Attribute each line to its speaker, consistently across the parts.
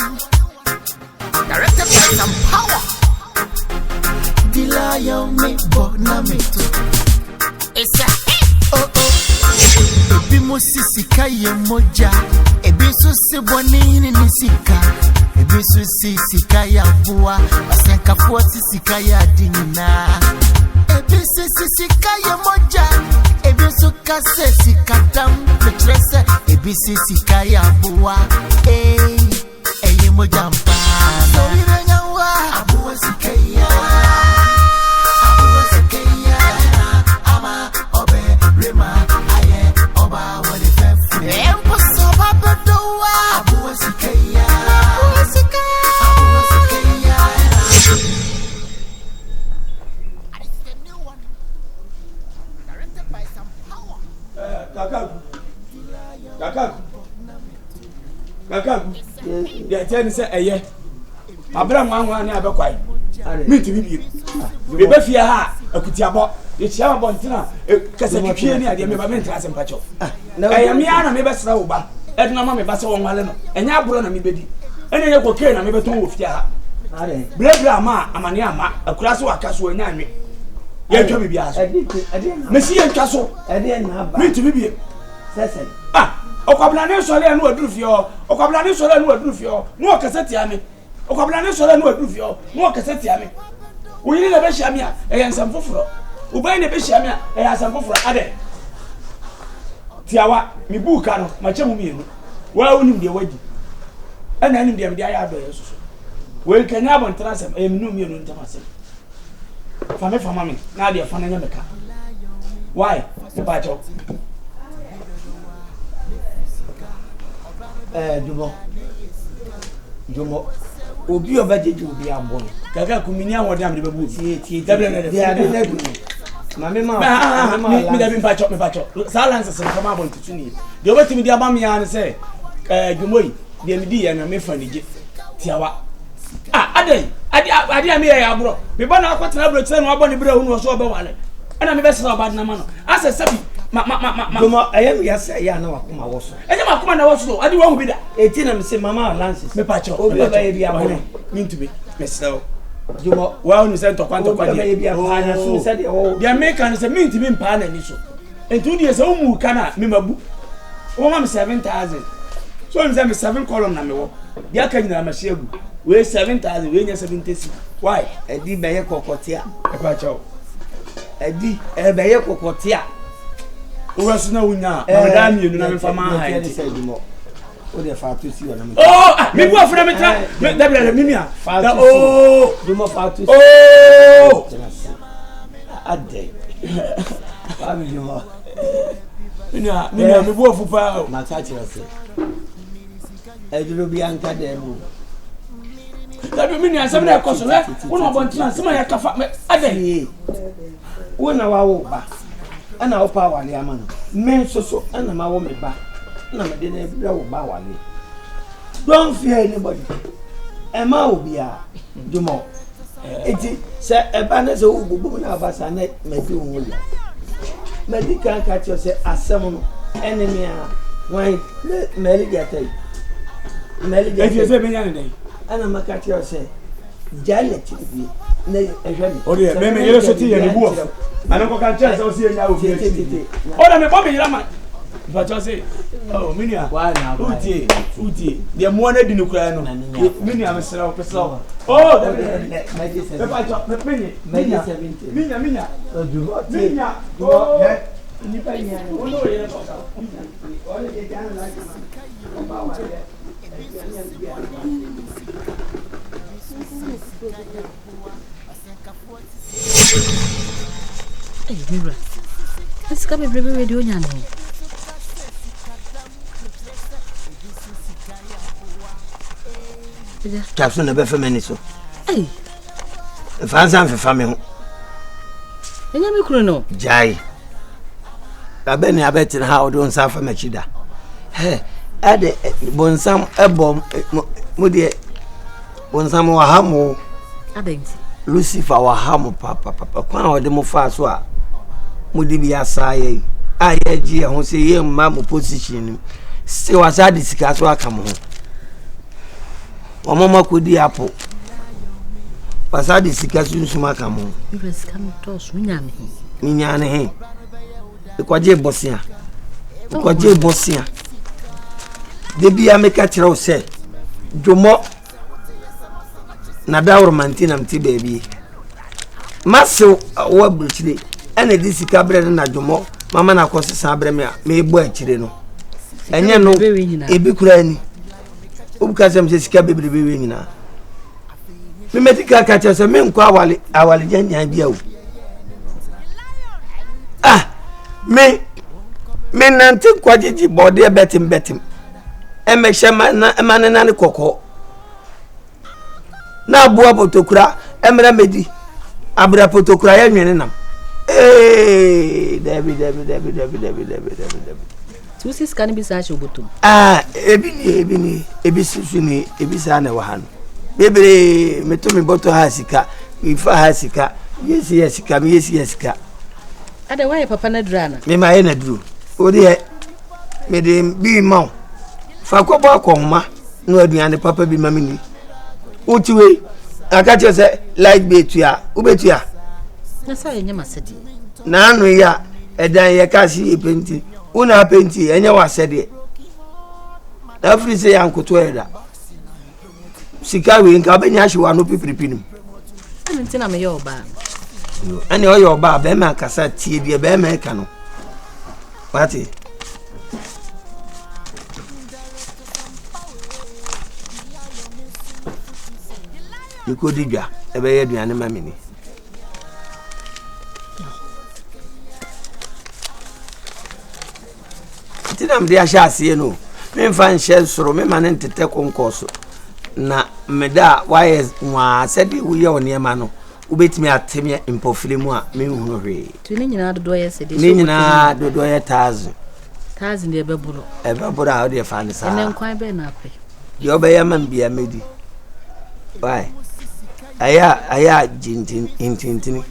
Speaker 1: one. Directed by some power. The lion me born me too. It's a oh oh. Ebi mo sisika ye moja. Ebi so se boni ni sika. Ebi so sisika ya Aboa. Asenka fo sisika ya dinina. Ebi so sisika ye moja. Ebi so kase sika dam petrese. Ebi so sisika ya Aboa. Eye moja mpa. So irenya wa Aboa sika ya. Aboa sika ya. Ama obe rema aye oba wale fefu. Empo soba bedowa. Aboa sika ya. Aboa sika ya. Aboa sika ya. And it's the new one. Directed by some power.
Speaker 2: Kaka. Ya tell me say eye. Abram wanwa na abekwai. Meet me. We be fia ha akutiabo. Ye chia bo ntina kasa twitwie ni ade me ba mentra asem pacho. Eye me ana me be sra wo ba. Edna ma me ba se won wale no. Enya aburo na me bedi. Ene ye koke na me beton wo fia ha. Brebra ma amane ama akura so waka so anya anwe. Ye twa bibia so. Me si ye twa so. Meet me. Sese. Okwabla ne sole anu aduru fio. Okwabla ne sole anu aduru fio. No kaseti ame. Okwabla ne sole anu aduru fio. No kaseti ame. Uyini na be hia e nsam foforo. Ubai ne be hia e nsam foforo ade. Tiawa mi buka no ma chemu mienu. Wa unim de wadi. Ana anim de aya ado yesuso. We kanya bon transem e minu mienu ntamasem. Fame fama me na de fa na nya meka. Why? Se pa cho. Jumo obi obajeje obi ambon kaka kumini awode am de babu tie na du mame ma mi da bi pacho silence se kama abon tutuni de obetimi dia bam ya ne se jumoi de mi di ya na me fanije tiawa ade am ya abro me ba na akwatena abro tire no abon bra hu no so oba wale ana me be se oba na ma no ase sabi ma Doma ayam ya say ya na wakuma woso enye makuma na woso ade wo hu bi da eti na me se mama lances me pacho obi ba ye bia mo mintu be mesel Doma wa hu se ntokwanto kwa dia bia pa na so se de wo dia me kan se mintu bi mpa na ni so entu die se umu kana me mabu wo ma me 7000 so nze me 7 column na me wo dia kan na ma shegu we 7000 we nya 76 why edi be ye kokotia e pacho edi e be ye kokotia Urasuna unya madami enu na mfama ha enti o de fatu si wona me me bu afuna me tra da bla me mia dumo fatu ade ba mi dumo me bu afupa na ta chira se e duro bi anka de mu da bi me ansam na koso le wona bontina sema ya kafa ade wona wawo ba ana opa wale amano men so ana ma wo me ba na me de na bra wo ba wale don't fear anybody e ma obia jumo eti se e ba na se wo bubu na abasa na me di wo ya me di kan ka ti o se asem no enemy a wan me li gatai e se be nya ne ana ma ka ti o se jale ti bi na ehwe mi o de me yele so ti ye ni bu ana ko kan chance o si enya o fi o da me bo me yira ma ba cho se oh minia uti de mo na di nukura no minia me sra o pesla oh da me ba cho minia 70 minia minia oh ni pa nya o no ye ko ka o le ke jan la ka ba wa le
Speaker 3: Mira, let's come and bring radio now.
Speaker 4: Captain of Befaminiso.
Speaker 3: Hey,
Speaker 4: if I am for family,
Speaker 3: and I'm a chrono.
Speaker 4: Jai. I bet I bet in how don't suffer Machida. Hey, add Bonsam a bomb, Moody Bonsam or Hamo.
Speaker 3: I think
Speaker 4: Lucifer or Hamo, Papa, Quan or the Mofaswa. Moody be a sigh. AGYA, who say, young mamma position. Still was at the Sika, so I come home. Mama kodi apple. Pasadi Sika sunsuma kamo.
Speaker 3: You come to us,
Speaker 4: Minyane. Ikwaje bosia. Ikwaje bosia. Debi ameka kire se. Dwomo na dawro mantina mti baby. Maso wa buchire. Ene di Sika bre na dwomo. Mama na kwosesa bre me ebu akire no. Enye no ebi kura ni. Obuka se Sika bebrebe we nyina. Me medika ka che se me nko awale janya bia o. Me nanti kwajiji body betim. Emeshema na emanena ni koko. Na Aboa potokura emra medi. Abra potokura ya nwene nam. David.
Speaker 3: Tu sis kan bi sa shobotum.
Speaker 4: Ebi susuni ebi sa na wa hanu. Bebre metumi boto ha Sika, ifa ha Sika, yesi Sika.
Speaker 3: Ada why papa na drana?
Speaker 4: Me ma ye na duru. Odi he me de bi ma. Fa ko bo akonma no aduane papa bi ma mini. Otiwe aka che se like betua, ubetua.
Speaker 3: Na sa ye nyama sedi.
Speaker 4: Na anu ya edan ye ka si penti. Una penti enye wa sedi. Na free se yankoto eda. Sika we nka benya hyewa no pipiripinu.
Speaker 3: Ani na me yo ba.
Speaker 4: Ani oyo ba be ma kasa tie bia be ma ka no. Wati. Yiko digwa e be ye duane ma mini. Tinam dia sha ase no. Me fan share soro me man ntete konkoso. Na meda why nwa sedi wuye onema no ubetimi atemi impofilemu a me hu hwe
Speaker 3: tu ni nyina dodo ye sedi
Speaker 4: ni nyina dodo ye tazu
Speaker 3: de ebeburo
Speaker 4: a de fa ni sa
Speaker 3: ene nkwan be na ape
Speaker 4: yo be ya man bia medi why aya jintin intintini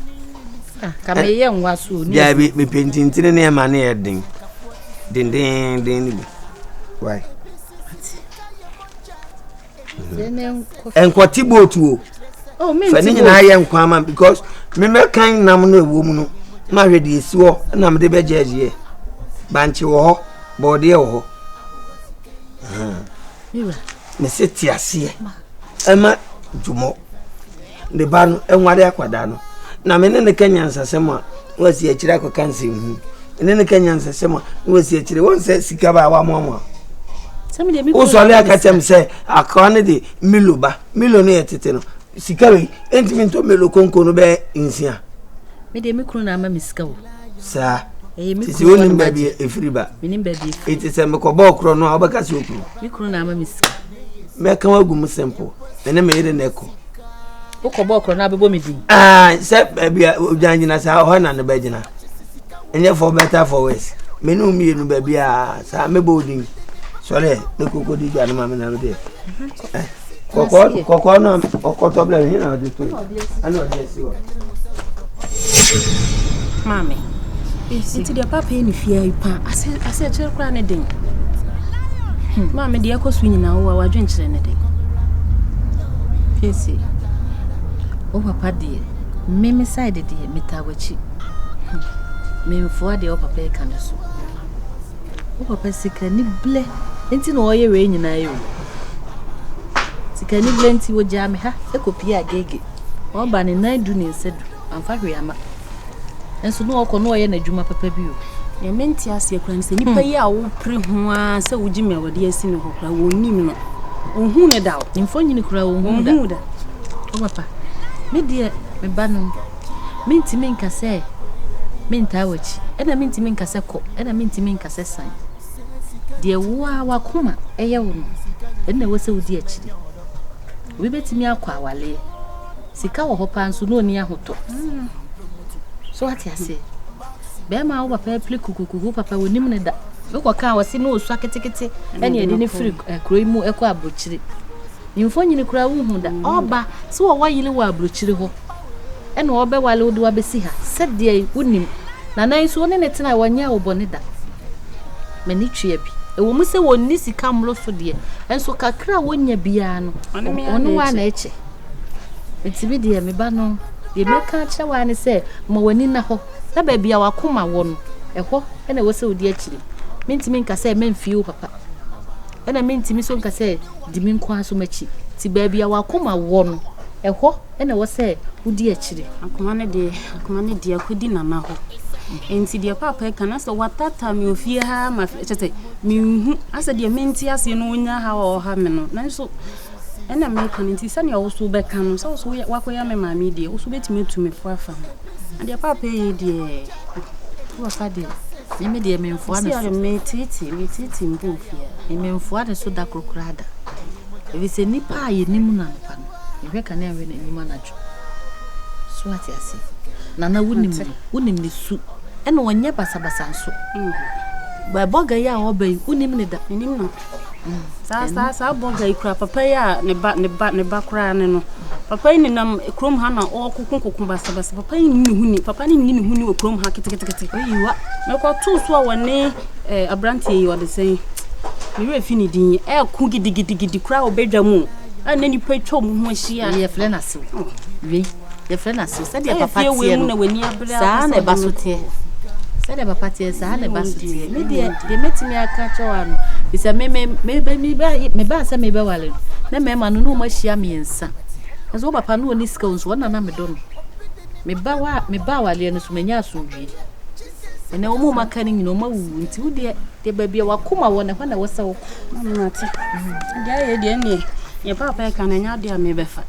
Speaker 3: kama ye nwa so ni
Speaker 4: ya bi pentintini ne ma ne yedin din why enkwati botu
Speaker 3: oh me
Speaker 4: fa ni na ye nkwama because me mekan nam no ewo mu no ma hwede esi ho na me de bejeje banchi wo ho bode wo ho me seti ase ema jumo de ban enwade akwada no na me ne kanya nsasema wasi akira ko kanse hu ne kanya nsasema wasi akire won se Sika ba wa mo Usole akatem se akwane de miloba milo no yetete no Sika we entimento melo konko no be insia
Speaker 3: me de mikru na ama misika wo
Speaker 4: sa mikru woni mbabi efriba
Speaker 3: minim babi
Speaker 4: etese me ko ba okro no obaka se okru
Speaker 3: mikru na ama misika
Speaker 4: me kan wagu mu simple ene me yire na eko
Speaker 3: ko ba okro na abebo medin
Speaker 4: se babi ojanjina sa ho na ne bagina enye for better for worse me no mi enu babi sa me bodin Sorry, the cocoa did not know there. Cocoa, no, or cotton, you know, I know, yes, you are.
Speaker 3: Mammy, it's the papa in fear you pa. I said, you're crying. Mammy, the echo swinging now, our drinks anything. Fancy. Oh, papa, dear, Mimi sided, dear, Mitawachi. Me for the upper pay candles. Oh, papa, Sika, ni ble. Enti no oye we nyina yo. Sika ni ble enti wo jame ha, ekopi agege. O ba ne nan du ne nsedu. Amfa hwe ama. Enso no okọ no oye na dwuma papa bi o.
Speaker 5: Ya menti ase kura ni se nipa yi a wo pre ho a se wo jime wode asi ne ho kura wo nim no. Ohun ne da o.
Speaker 3: Nimfo nyini kura wo hu da. O papa. Me die me ba no. Menti men kase. Menta wachi. Ena menti men kase ko. Ena menti men kase san. De wa kuma eye wo no enne wo se wodi akiri we betimi akwa wale Sika wo hopa nso no ni ahoto so ati ase be ma wo papa pli kukuku papa wonim ne da we ko ka wose no osu aketekete ene ede ne firi kroi mu ekọ abrochiri nimfo nyini kura wo hu da oba se wo wayile wo abrochiri ho ene wo be wale wo de wa besi ha sede wonim na nan so ne tena wanya wo bone da mani twa bi e wo mu se wonni sika mlo so de enso kakra wonya bia no ono wa na eche etibi de me ba no de meka che wa ne se ma wani na ho na ba bia wakoma wo no eho ena wo se odi akiri mentimi nka se memfie wo papa ena mentimi so nka se di mi nko aso machi ti ba bia wakoma wo no eho ena wo se odi akiri
Speaker 5: akoma ne de akodi nana ho enti de papa kana so watata mi ofie ha ma chete mi hu asa de menti ase no nya ha o ha me no nanso ena me kan enti sane wo so be kan no so wakoya me ma mi de wo so betime tu me fo afa de papa yi de wo fa de me de me mfo ana so me titi mbu ofie
Speaker 3: me mfo ana so da krokrada ebi se nipa aye nimu na pa no ehwe kan ya we na nimu na jo so ati ase nana wunim ni su ena wonye basabasa nso ba boga ya obai unim ne da nim no sa boga ikura papa ya ne ba kura ne no papa ni nam krom ha na okukun basabasa papa ni ni huni papa ni ni huni wo krom ha kitikiti oyiwa me ko tu so woni abrantie yi wode sen mi re fini din ku gidigidi kura obedwa mu ana ni petwo mu ho hia ye fle na se wi ye fle na se de papa tie no sa na ba so tie de papa tie sa na ba so tie me de metimi aka chewa no bisa me ba sa me be wale na me ma no ma hia miensa aso papa no oni ska unso na me do no me ba wale no so manya so wi ene o mu maka ni no ma wu nti wo de ba bia wakoma wo na na wo sa wo mati de ye ne ye papa ka na nya de me be fa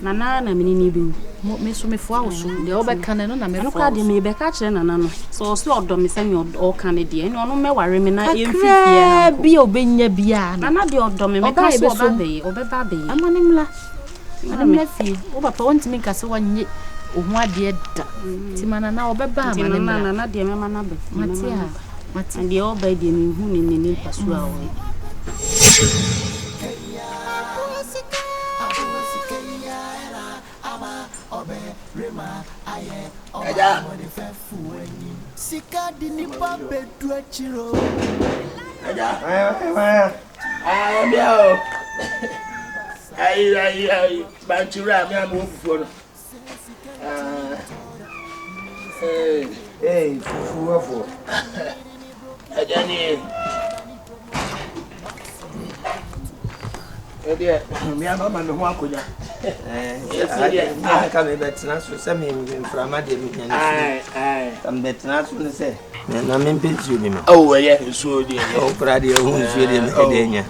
Speaker 3: nana na menini bi me so me fo awoso de obeka no na me fo de me be ka kire nana no so odo me se me o kan de ene ono me ware me na emfifia bi obenya bia
Speaker 5: nana de odo me ka so obeba be
Speaker 3: amanimla anamla fi o papa wonti me ka se wanye ohun ade da ti mana na obeba amanimla
Speaker 5: nana de me mana be mati de oba de me hu ni paso a o
Speaker 1: Aja Sika di nipa bedu achiro Aja ayo biao ayo banchura mi amu fufu no
Speaker 4: fufu wafo
Speaker 1: Aja ni Ede mi aba ma me ho akonya
Speaker 4: ka me betina so se me mframa de me nyane ai tam betina so ne se na me mpetsu ni me
Speaker 1: ye so de
Speaker 4: o prade o hu so de me de nya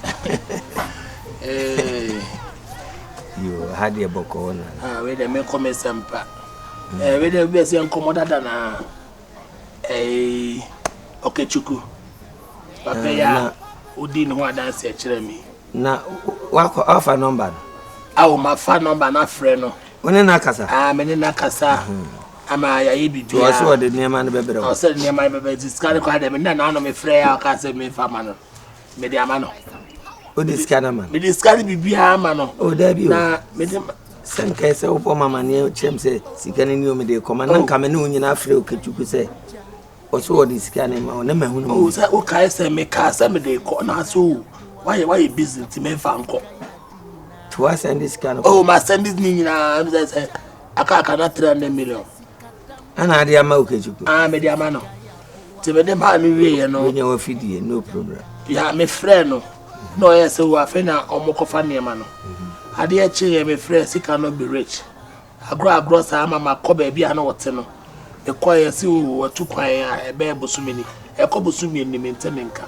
Speaker 4: yo hade boko na
Speaker 1: we de me come sempa we de be se nkomoda da na Okechukwu papa ya odi ni ho adanse akire mi
Speaker 4: na wako offer number
Speaker 1: awo ma fa number na frɛ no
Speaker 4: woni na kasa
Speaker 1: me ni na kasa ama ya ye bibi
Speaker 4: o so de niam na bebere
Speaker 1: o so de niam na bebere discard ko ade me na no me frɛ ya ka se me fa ma no me de ama no
Speaker 4: o discard man
Speaker 1: me discard bibi ama no
Speaker 4: o da bi o
Speaker 1: na me de
Speaker 4: sen kai se o mama ne chem se sika ni o me de koma na nka me ne onyina frɛ Okechukwu se o so o discard ma o na ma hu no
Speaker 1: o sa o kai se me ka se me de ko na so why business ti me fa nko
Speaker 4: to send this kind of
Speaker 1: ma send this ni na say aka na 300 million
Speaker 4: ana ade ama Okechukwu
Speaker 1: me de ama no ti me de ba mi wie ye no
Speaker 4: we nya wa fidie no problem
Speaker 1: ya me frɛ no no yes we afa na omokofa niema no ade e chi ye me frɛ Sika no be rich agro sa mama ko ba bia na wote no e ko ye si wo tu kwan ya e be bosumini e ko bosumi ni mentenenka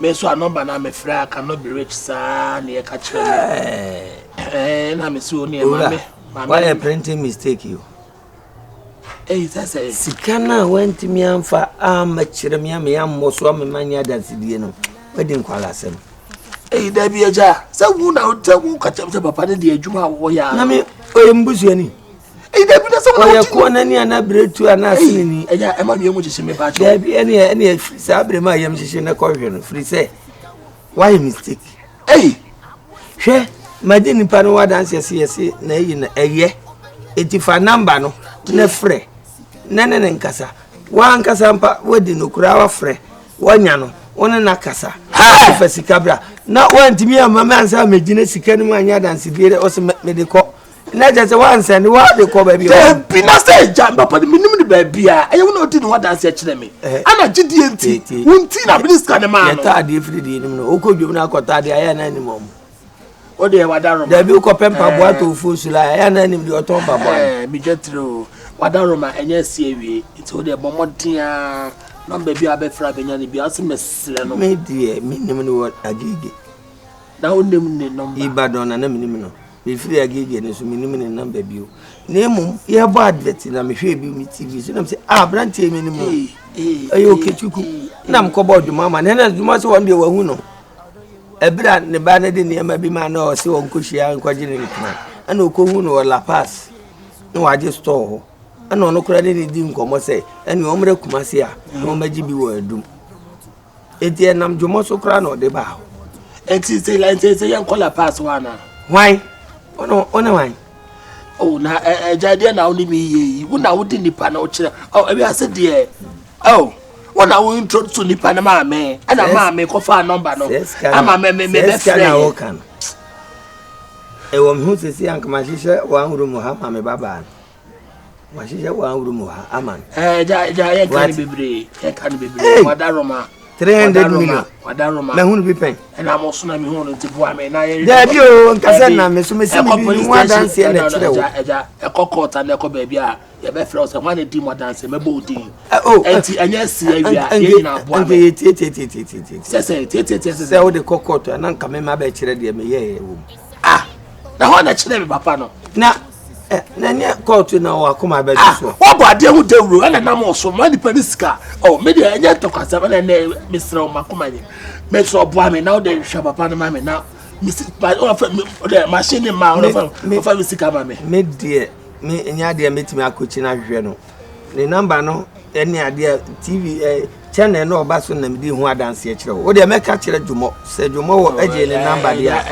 Speaker 1: me so a number na me frɛ Akan no be rich sa na ye ka kire na me so ni e ma
Speaker 4: why a printing mistake you
Speaker 1: say
Speaker 4: Sika na went me amfa ama kire me am so me manya dansidie no wedi nkwala asem
Speaker 1: da bi eja sa wu na utagu ka chapta papa de adwuma wo ya
Speaker 4: na me oyembusu ani
Speaker 1: da bi na so
Speaker 4: oya ko na ni ana bretu ana asini
Speaker 1: eja e ma bi emu chise me pa cho
Speaker 4: da bi ene sa abre ma yem chise na ko hwe no free say why mistake hwe madini pa no wadanse yesi na yi na eye etifa number no na frɛ na nkasa wa nkasa mpa wodi no kura wa frɛ wanya no wona na kasa ha fa sika bra na wantimi amama ansa megine sika ni mu anya dance bi o se me de ko na je se wan se ni wa de ko ba bi
Speaker 6: o bi na say jamba pa minim ni ba bia aye wona odi ni wa dance kire me ana gidi enti wonti na minister ne ma no
Speaker 4: ya ta de free de ni no o ko dwom na akota de aya na ni mom
Speaker 6: o de wadaroma
Speaker 4: da bi ko pempa boa to fusula aya na ni de o ton ba boa
Speaker 6: mi jetro wadaroma enye sie wi nti o de bomodia number bi abefra benya ni bi ase mesle no
Speaker 4: me die minim ni wo agege
Speaker 6: da onem ni number
Speaker 4: Ibadan na minim no me free agege ni so minim ni number bi o na mum ye bo advert na me hwe bi mi TV so na me say brand e minim ayo kechuku na me ko bo dwuma ma na dwuma so won de wahu no ebra ne ba na de ne ma bi ma na o se won ko hia nkwaje ne tena ana okohu no La Pass no waje store ho ana ono kura de di nkomo se ene omre kumase a no maji bi wo adum eti enam dwomo so kura no de ba ho
Speaker 6: eti say yan call La Pass wana
Speaker 4: why ono why
Speaker 6: oh na jade na oni mi yi wona wodi nipa na o kire oh ebi ase de oh wona wo introduce nipa na ma me ana ma me ko fa number no ama me friend
Speaker 4: kan e wo mhu se si anka ma hihye wa huru mu ha ma me baba wa hihye wa huru mu ha aman
Speaker 6: ja ye kan bebre wadaroma
Speaker 4: 300 million
Speaker 6: wadaroma
Speaker 4: me hunu bi pen
Speaker 6: na mo so na me hunu nti boa me na ye
Speaker 4: da bi o nkase na me so me si bi wa dance e na kire wo
Speaker 6: e kokota na ko ba bia ye be frɛ so wan di mo dance me bo di enti anya si awia ye na boa
Speaker 4: me se o de kokota na nka me ma ba kire de me ye wo
Speaker 6: na ho na kire me papa no
Speaker 4: na nya kotu na wa kuma ba so
Speaker 6: wo bo ade hu dewuro ana na mo so ma di panisika me de anya to kwasa na misra o makoma ni me so boa me na o de hwa papa no ma me na machine ma o fa misika ma
Speaker 4: me de me nya de metimi akochi na hwehwe no ne number no ene ade TV channel no oba so na me di hu adanse e kire wo de meka kire dwomo se dwomo wo aje ne number dia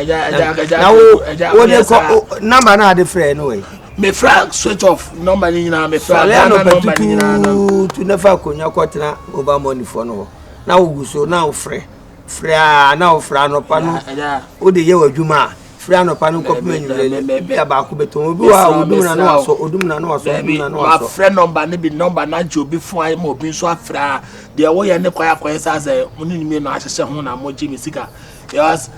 Speaker 4: na wo de ko number na ade frɛ no we
Speaker 6: me frag switch off number ni na me frag
Speaker 4: number ni na no tu na fa konya kwotena over money for no na wo guso na wo frɛ na wo frɛ no pa no wo de ye wadwuma frɛ no pa no kopme nyule bia ba ko beton obi wa odum na no aso
Speaker 6: ma frɛ number ni bi number na je obi fun ayi mo obi so afra de wo ye ne kwaya sa se muni ni me no ahyehye ho na mo ji misika yes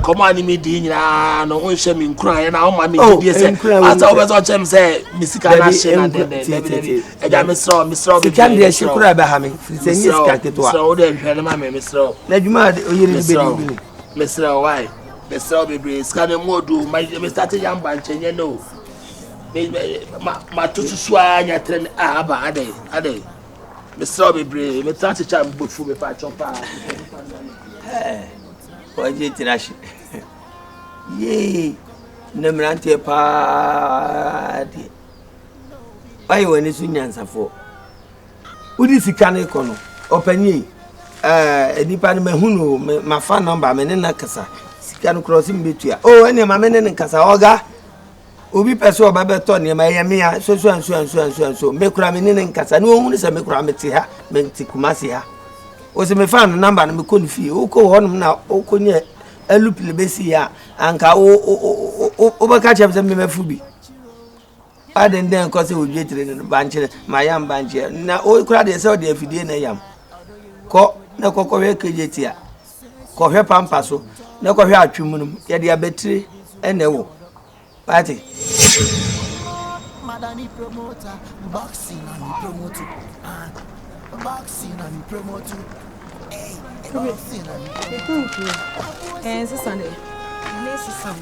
Speaker 6: come on me di nyina no won hye me nkura ye na o ma me di se ata o be so chem se misika na hye na de eja misro
Speaker 4: sika de hye kura ba ha me se nyi sika keto a
Speaker 6: so de hwe na ma me misro
Speaker 4: na dwuma de oyiri be di
Speaker 6: misro why misro be sika de modu me start jam ban chenye no ma tutusu anya tren aba ade misro be me start jam bofu me pa chopa
Speaker 4: oje tirashi ye nemrante pa di bai woni sunyansafo udi sikane kono opanye enipa ne mahunu ma fa number me ne nakasa sikane crossing betua ene ma me ne nkasa oga obi peso oba beto ne ma ye me ya so me kura me ne nkasa ne ohunu se me kura me ti ha me ti kumasi ha o se me fa no number no me ko ni fi o ko honum na o ko nye elupile besi ya anka o ba ka chem se me mafu bi aden den ko se odwe tire no banche ma yam banche na o kura de se o de afidie na yam ko na ko hwe kejeti a ko hwe pampa so na ko hwe atwumunum ye de abetire ene wo party
Speaker 1: madani promoter boxing and promoter boxing and promoter hey boxing and
Speaker 7: thank you Sunday nice Sam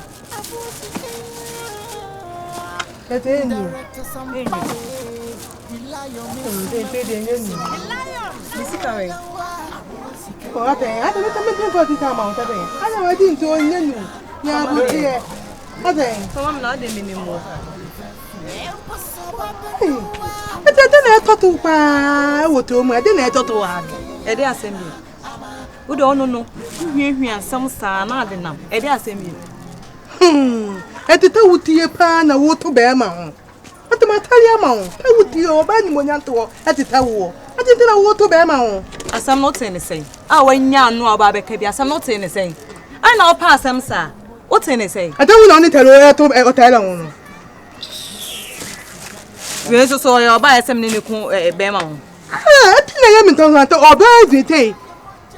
Speaker 7: Udo no hwie asem saa na ade nam ede asem yi
Speaker 8: etete wutie pa na wo to be ma ho atamatari ama ho wutie o ba ni monyanto etete wo atete na wo to be ma ho
Speaker 7: Asam not anything. Ah, when you know about the Kabi, Asam not anything. I know pass them, sir. What's anything?
Speaker 8: I don't want to tell you to Otele.
Speaker 7: We also saw your buy some in the Bema.
Speaker 8: I think I am to obey the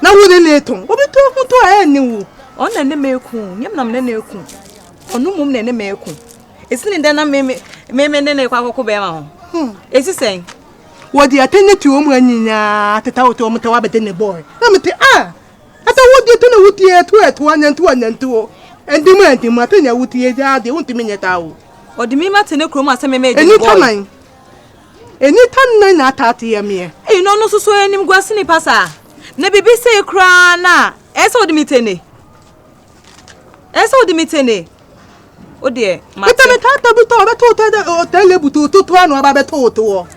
Speaker 8: now wouldn't it? What we talking to I knew.
Speaker 7: On the Nemeku, Yam Nemeku. On no moon and Nemeku. It's in the name, Meme Bema. Is he saying?
Speaker 8: What the attended to when you at the tower to Mutawabat in the boy. Let me tell I thought what you know what year 1 and 2 and 2. And demanding Martina would hear the won't minute out.
Speaker 7: Or the Mimata Croma some made
Speaker 8: any time. Any time not at here mere.
Speaker 7: Eh, no, so any guasini passa. Never be say crana. Eso the mitene. Eso the mitene. Oh dear,
Speaker 8: but I'm a tata to one about to.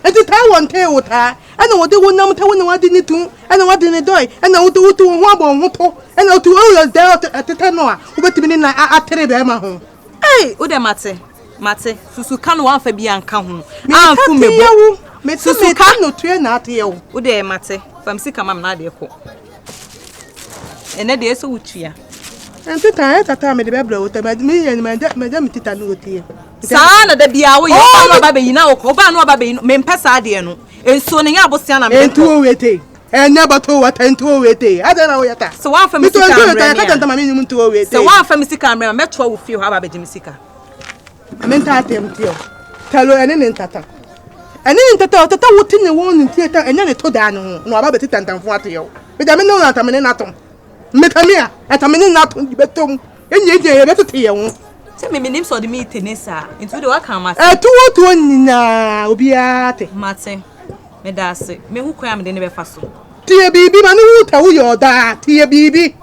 Speaker 8: And the town tell what I know what they will not tell what didn't do, and what didn't die, and I would do to one motor, and out to all there at the Tanoa, who bet me at Tereba home.
Speaker 7: Hey, Ude Mate, Susukan one for Bian Kahun.
Speaker 8: Ah, Susukan no train at you.
Speaker 7: Ude Mate, from Sika Mam Nadia. And then there's a witcher.
Speaker 8: And the time the Bablo with me and Madame Titanuti.
Speaker 7: Sana de Biawi, oh, baby, now, Cobano baby, men Passadiano, and Sonia Bosiana,
Speaker 8: and 2 and never to attend to I don't know yet.
Speaker 7: So one for Mr.
Speaker 8: Minimum to
Speaker 7: so one for Mr. Cameron, Metro will feel how about Jimmy
Speaker 8: I meant I tell you an tata. And then Tata would in the one in theatre and then it to down, no about it and what you. But I mean, no, not a minute atom. Metamia, at a minute not betum, and yet you better tell.
Speaker 7: Tell me, names for the meeting, sir. Into the work, I'm
Speaker 8: at 2 to 1 now, be at
Speaker 7: Martin. Me da se me hu kwam de ne be faso
Speaker 8: tie bibi ma ne hu ta wo yo da tie bibi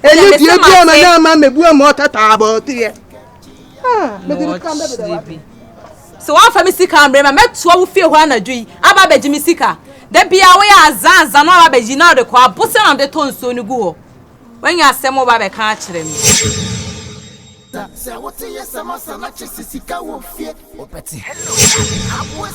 Speaker 8: eni tie bi ma na ma mebu ma tata abo tie me de kan be
Speaker 7: so wa fa me sika ambre ma meto wo fie ho anadui aba be jimi sika da bia wo ya azanza no aba be na de kwa bose na de tonso ni gu ho wanya asem wo ba be kan akire mi
Speaker 1: say what yes sama sana chesi sika wo fie opeti hello aboa